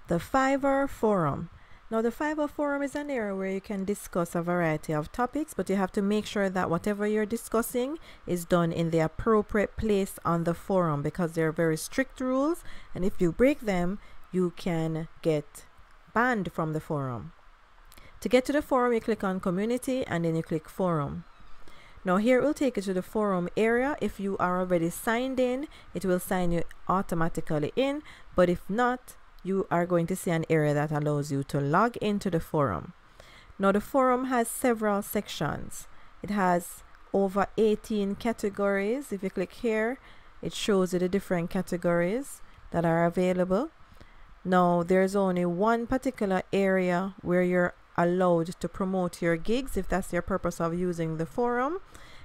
The Fiverr Forum. Now, the Fiverr Forum is an area where you can discuss a variety of topics, but you have to make sure that whatever you're discussing is done in the appropriate place on the forum, because there are very strict rules, and if you break them, you can get banned from the forum. To get to the forum, you click on Community and then you click Forum. Now here it will take you to the forum area. If you are already signed in, it will sign you automatically in, but if not, you are going to see an area that allows you to log into the forum. Now the forum has several sections. It has over 18 categories. If you click here, it shows you the different categories that are available. Now there's only one particular area where you're allowed to promote your gigs, if that's your purpose of using the forum,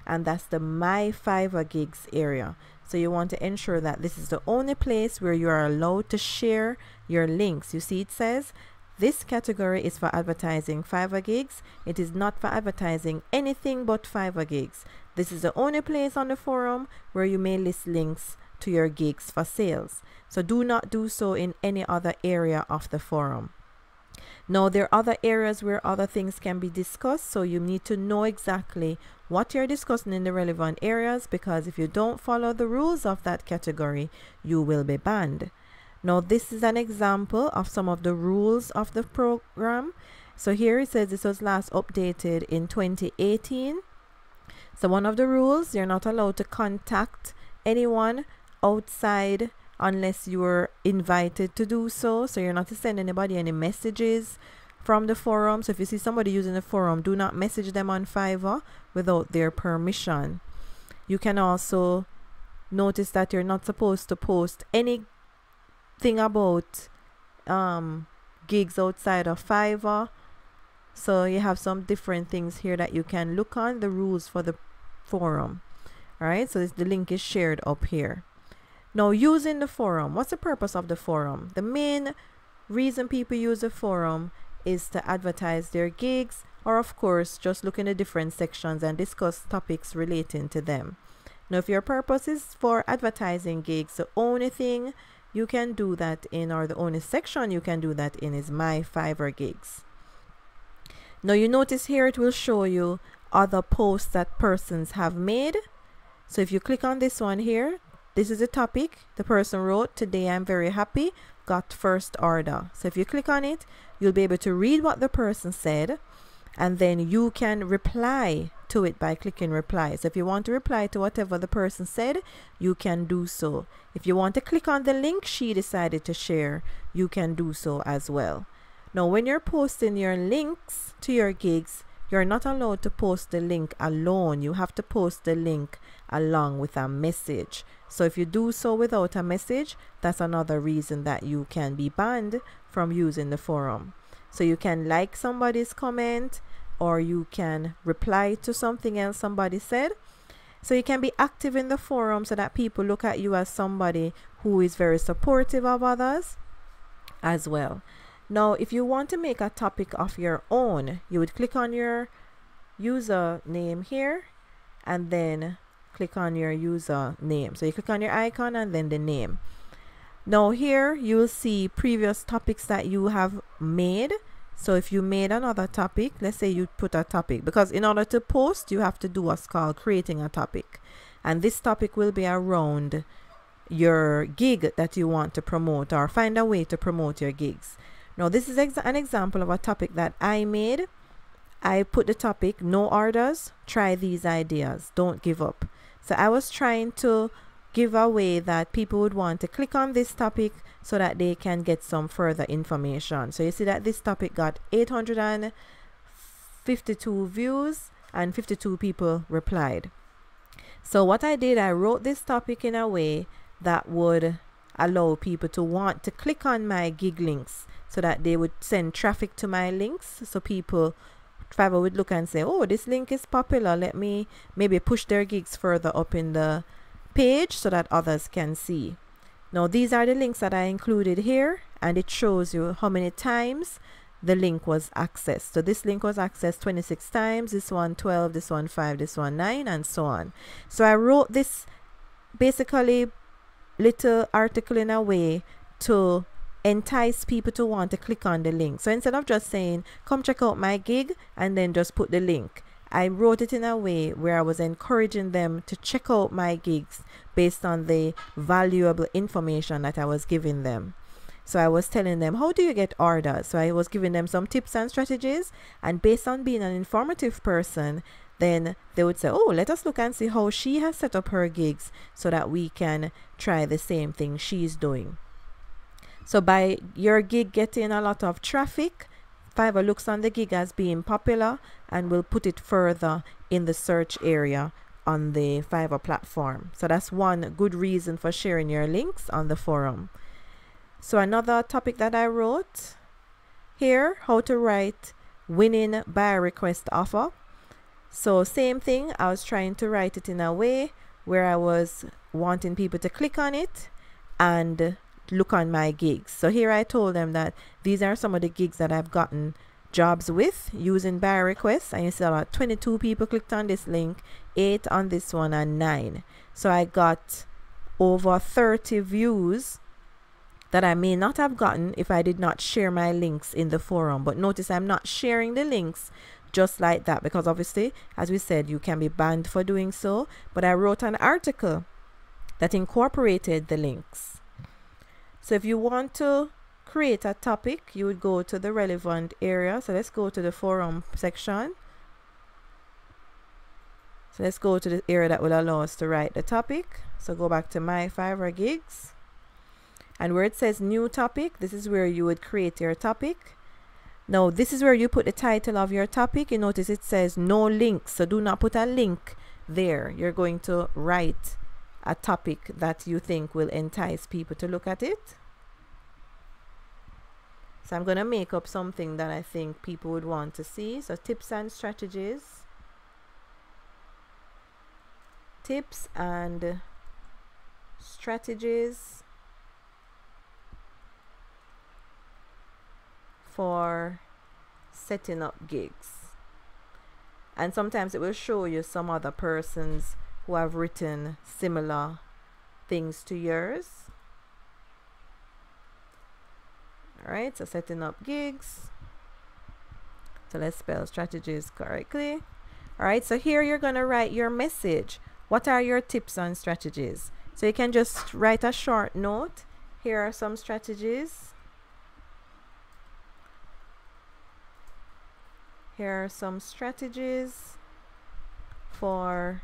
and that's the My Fiverr Gigs area. So you want to ensure that this is the only place where you are allowed to share your links. You see, it says this category is for advertising Fiverr gigs. It is not for advertising anything but Fiverr gigs. This is the only place on the forum where you may list links to your gigs for sales. So do not do so in any other area of the forum. Now, there are other areas where other things can be discussed, so you need to know exactly what you're discussing in the relevant areas, because if you don't follow the rules of that category, you will be banned. Now, this is an example of some of the rules of the program. So here it says this was last updated in 2018. So one of the rules, you're not allowed to contact anyone outside unless you were invited to do so. So you're not to send anybody any messages from the forum. So if you see somebody using the forum, do not message them on Fiverr without their permission. You can also notice that you're not supposed to post anything about gigs outside of Fiverr. So you have some different things here that you can look on, the rules for the forum. All right, so the link is shared up here. Now, using the forum, what's the purpose of the forum? The main reason people use the forum is to advertise their gigs, or of course, just look in the different sections and discuss topics relating to them. Now, if your purpose is for advertising gigs, the only thing you can do that in, or the only section you can do that in, is My Fiverr Gigs. Now, you notice here it will show you other posts that persons have made. So if you click on this one here, this is a topic the person wrote. Today I'm very happy, got first order. So if you click on it, you'll be able to read what the person said, and then you can reply to it by clicking reply. So if you want to reply to whatever the person said, you can do so. If you want to click on the link she decided to share, you can do so as well. Now, when you're posting your links to your gigs, you're not allowed to post the link alone. You have to post the link along with a message. So if you do so without a message, that's another reason that you can be banned from using the forum. So you can like somebody's comment, or you can reply to something else somebody said. So you can be active in the forum so that people look at you as somebody who is very supportive of others as well. Now, if you want to make a topic of your own, you would click on your username here and then click on your username. So you click on your icon and then the name. Now here you will see previous topics that you have made. So if you made another topic, let's say you put a topic, because in order to post, you have to do what's called creating a topic. And this topic will be around your gig that you want to promote, or find a way to promote your gigs. Now, this is an example of a topic that I made. I put the topic, no orders, try these ideas, don't give up. So I was trying to give away that people would want to click on this topic so that they can get some further information. So you see that this topic got 852 views and 52 people replied. So what I did, I wrote this topic in a way that would allow people to want to click on my gig links, so that they would send traffic to my links. So Fiverr would look and say, oh, this link is popular, let me maybe push their gigs further up in the page so that others can see. Now, these are the links that I included here, and it shows you how many times the link was accessed. So this link was accessed 26 times, this one 12, this one 5, this one 9, and so on. So I wrote this basically little article in a way to entice people to want to click on the link. So instead of just saying, come check out my gig, and then just put the link, I wrote it in a way where I was encouraging them to check out my gigs based on the valuable information that I was giving them. So I was telling them, how do you get orders? So I was giving them some tips and strategies, and based on being an informative person, then they would say, oh, let us look and see how she has set up her gigs so that we can try the same thing she's doing. So by your gig getting a lot of traffic, Fiverr looks on the gig as being popular and will put it further in the search area on the Fiverr platform. So that's one good reason for sharing your links on the forum. So another topic that I wrote here, how to write winning buyer request offer. So same thing, I was trying to write it in a way where I was wanting people to click on it and look on my gigs. So here I told them that these are some of the gigs that I've gotten jobs with using buyer requests, and you see about 22 people clicked on this link, 8 on this one, and 9. So I got over 30 views that I may not have gotten if I did not share my links in the forum. But notice I'm not sharing the links just like that, because obviously, as we said, you can be banned for doing so. But I wrote an article that incorporated the links. So if you want to create a topic, you would go to the relevant area. So let's go to the forum section. So let's go to the area that will allow us to write the topic. So go back to my Fiverr gigs. And where it says new topic, this is where you would create your topic. Now, this is where you put the title of your topic. You notice it says no links. So do not put a link there. You're going to write a topic that you think will entice people to look at it. So I'm going to make up something that I think people would want to see. So tips and strategies. Tips and strategies for setting up gigs. And sometimes it will show you some other persons who have written similar things to yours. Alright, so setting up gigs. So let's spell strategies correctly. Alright, so here you're going to write your message. What are your tips and strategies? So you can just write a short note. Here are some strategies. Here are some strategies for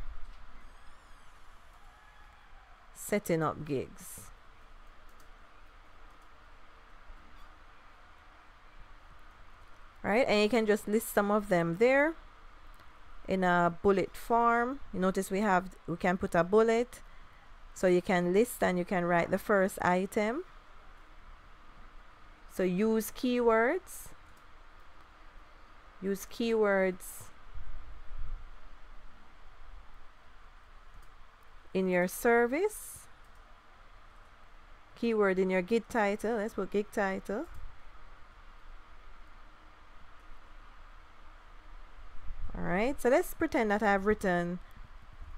setting up gigs. Right, and you can just list some of them there in a bullet form. You notice we can put a bullet, so you can list and you can write the first item. So use keywords. Use keywords in your service. Keyword in your gig title. Let's put gig title. Alright, so let's pretend that I've written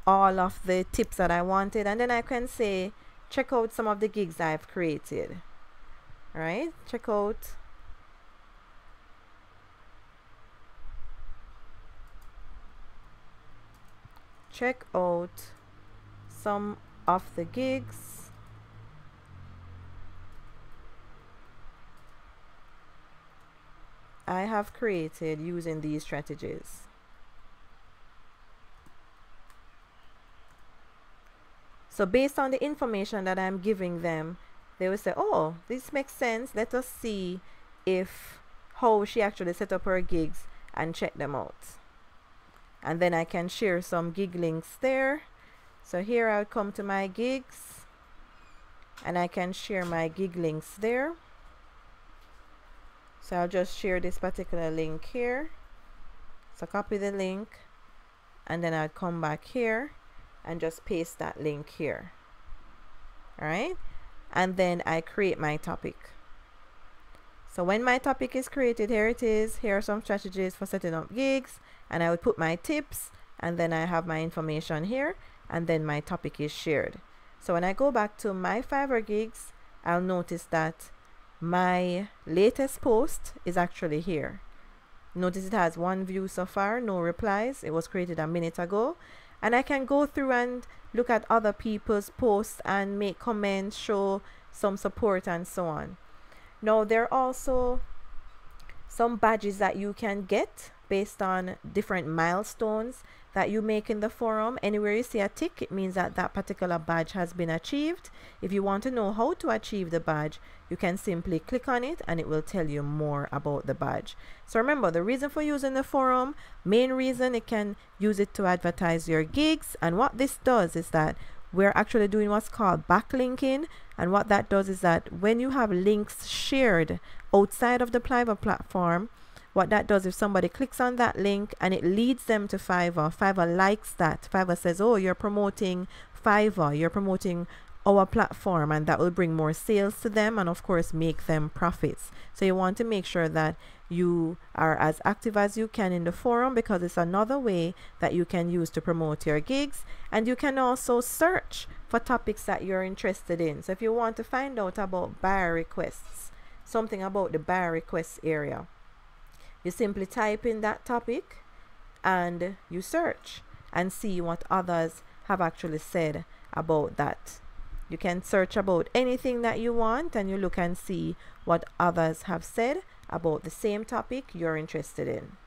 all of the tips that I wanted, and then I can say check out some of the gigs I've created. Alright, check out some of the gigs I have created using these strategies. So based on the information that I'm giving them, they will say, oh, this makes sense. Let us see how she actually set up her gigs and check them out. And then I can share some gig links there. So here I'll come to my gigs and I can share my gig links there. So I'll just share this particular link here. So copy the link and then I'll come back here and just paste that link here. Alright, and then I create my topic. So when my topic is created, here it is. Here are some strategies for setting up gigs, and I would put my tips, and then I have my information here, and then my topic is shared. So when I go back to my Fiverr gigs, I'll notice that my latest post is actually here. Notice it has 1 view so far, no replies. It was created a minute ago. And I can go through and look at other people's posts and make comments, show some support and so on. Now there are also some badges that you can get based on different milestones that you make in the forum. Anywhere you see a tick, it means that that particular badge has been achieved. If you want to know how to achieve the badge, you can simply click on it and it will tell you more about the badge. So remember, the reason for using the forum, main reason, it can use it to advertise your gigs. And what this does is that we're actually doing what's called backlinking. And what that does is that when you have links shared outside of the Pliver platform, what that does, if somebody clicks on that link and it leads them to Fiverr, Fiverr likes that. Fiverr says, oh, you're promoting Fiverr, you're promoting our platform, and that will bring more sales to them and of course make them profits. So you want to make sure that you are as active as you can in the forum, because it's another way that you can use to promote your gigs. And you can also search for topics that you're interested in. So if you want to find out about buyer requests, something about the buyer requests area, you simply type in that topic and you search and see what others have actually said about that. You can search about anything that you want and you look and see what others have said about the same topic you're interested in.